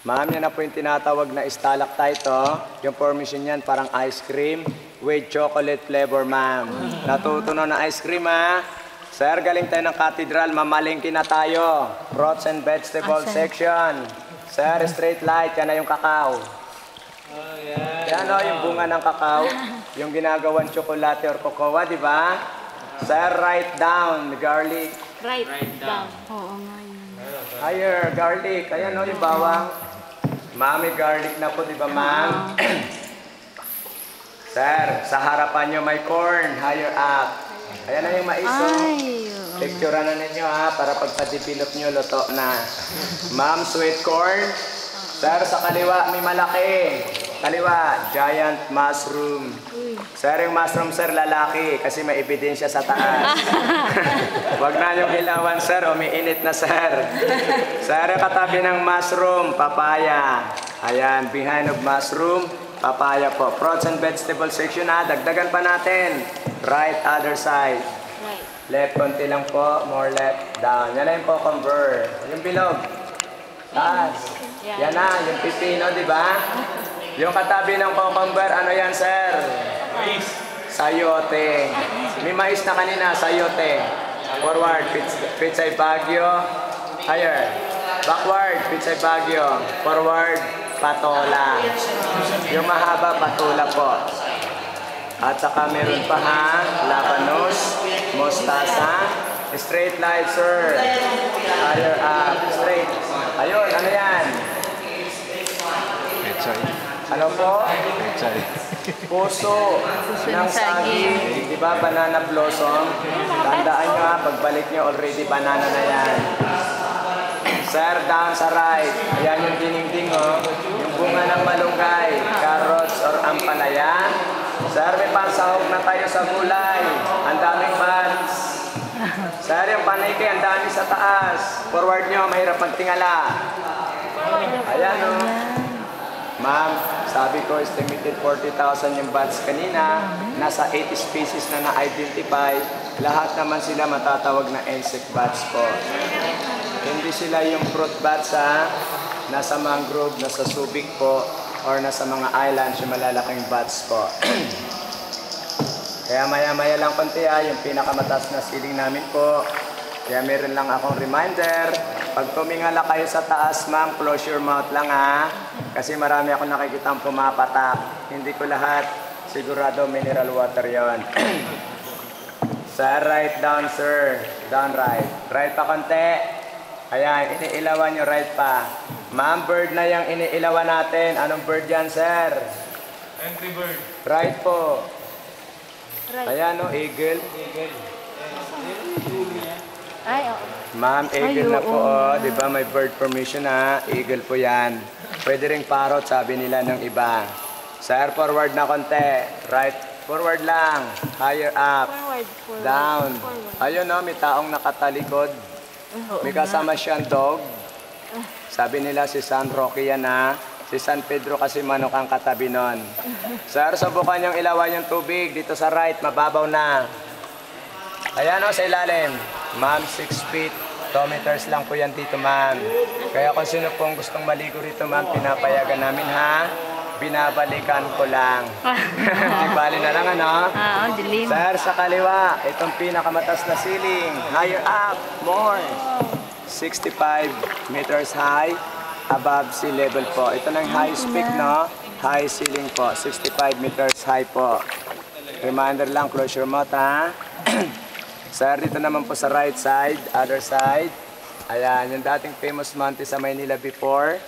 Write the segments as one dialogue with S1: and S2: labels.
S1: Ma'am, yan na po yung tinatawag na stalactite, oh. Yung formation yan parang ice cream with chocolate flavor, ma'am. Natutunaw na ice cream, ha? Sir, galing tayo ng cathedral, mamalingki na tayo. Fruits and vegetable section. Sir, straight light, yan na yung kakao. Yan o, yung bunga ng kakao. Yung ginagawan tsokolate or cocoa, di ba? Sir, right down, garlic.
S2: Right down.
S3: Oo nga yun.
S1: Higher, garlic. Ayan o, yung bawang. Ma'am, may garlic na po, di ba, ma'am? Sir, sa harapan nyo may corn. Higher up. Ayan na yung mais. Picture na ninyo, ha, para pagpa-develop nyo, luto na. Ma'am, sweet corn. Sir, sa kaliwa may malaki. Kaliwa, giant mushroom. Sir, yung mushroom, sir, lalaki. Kasi may ebidensya sa taas. Huwag na yung ilawan, sir. Umiinit na, sir. Sir, yung katabi ng mushroom, papaya. Ayan, behind of mushroom, papaya po. Fruits and vegetable section, ha. Dagdagan pa natin. Right, other side. Left, konti lang po. More left, down. Yan na yung cucumber. Yung bilog. Taas. Yan na, yung pipino, di ba? Yung katabi ng cucumber, ano yan, sir? Mais. Sayote. May mais na kanina, sayote. Forward, pitsay bagyo. Higher. Backward, pitsay bagyo. Forward, patola. Yung mahaba, patola po. At saka meron pa, ha? Labanos, mostasa. Straight light, sir. Higher up, straight. Ayun, ano yan? Ano po? Puso ng saging. Di ba, banana blossom? Tandaan nyo, ha, pagbalik nyo, already banana na yan. Sir, down sa right. Ayan yung dinding, oh. Yung bunga ng malunggay, carrots or ampalaya. Sir, may pansahog na tayo sa gulay. Ang daming buns. Sir, yung paniki, ang dami sa taas. Forward nyo, mahirap magtingala. Ayan, oh. Ma'am, sabi ko, estimated 40,000 yung bats kanina. Nasa 80 species na na-identify. Lahat naman sila matatawag na insect bats po. Hindi sila yung fruit bats, ha? Nasa mangrove, nasa subic po, or nasa mga islands yung malalaking bats po. Kaya maya-maya lang konti, ha? Yung pinakamataas na ceiling namin po. Kaya meron lang akong reminder. Pag tumingala kayo sa taas, ma'am, close your mouth lang, ha? Kasi marami ako nakikita ang pumapatak. Hindi ko lahat. Sigurado mineral water yon. Sir, right down, sir. Down right. Right pa konti. Ayan, iniilawan nyo right pa. Ma'am, bird na yung iniilawan natin. Anong bird yan, sir?
S4: Angry bird.
S1: Right po. Ayan, no, eagle.
S3: Ay, oo.
S1: Ma'am, eagle na po, oh. Di ba may bird formation, ha? Eagle po yan. Pwede ring parrot, sabi nila ng iba. Sir, forward na konti. Right, forward lang. Higher up.
S3: Forward.
S1: Down. Ayun, no, may taong nakatalikod. May kasama siyang dog. Sabi nila si San Roque yan, ha? Si San Pedro kasi manok ang katabi nun. Sir, subukan niyong ilawan yung tubig. Dito sa right, mababaw na. Ayan, o, sa ilalim. Ma'am, 6 feet. 2 meters lang po yan dito, ma'am. Kaya kung sino pong gustong maligo rito, ma'am, pinapayagan namin, ha? Binabalikan ko lang. Di bali na lang, ano?
S3: Dilim.
S1: Sir, sa kaliwa, itong pinakamatas na ceiling. Higher up, more. 65 meters high, above sea level po. Ito na yung highest peak, no? High ceiling po, 65 meters high po. Reminder lang, close your mouth, ha? Sir, dito naman po sa right side, other side. Ayan, yung dating famous mountain sa Maynila before.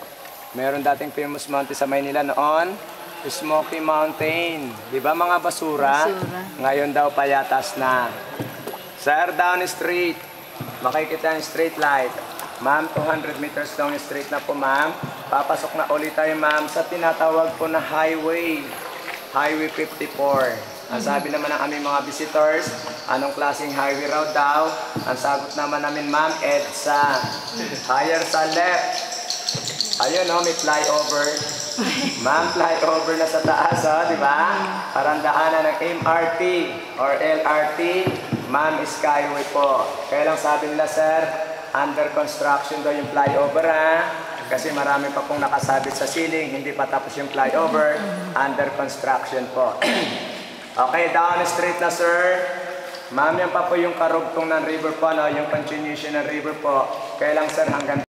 S1: Meron dating famous mountain sa Maynila noon. Smoky Mountain. Di ba mga basura? Ngayon daw payatas na. Sir, down street. Makikita yung street light. Ma'am, 200 meters down street na po, ma'am. Papasok na ulit tayo, ma'am, sa tinatawag po na highway. Highway 54. Ang sabi naman ng aming mga visitors, anong klaseng highway road daw? Ang sagot naman namin, ma'am, EDSA. Higher sa left. Ayun, no, may flyover. Ma'am, flyover na sa taas, oh, di ba? Parang daanan ng MRT or LRT. Ma'am, skyway po. Kaya lang sabi nila, sir, under construction daw yung flyover, ha? Kasi marami pa pong nakasabit sa ceiling, hindi pa tapos yung flyover, under construction po. Okay, down straight na sir. Ma'am, yan pa po yung karugtong ng river po, no? Yung continuation ng river po. Kaya lang sir, hanggang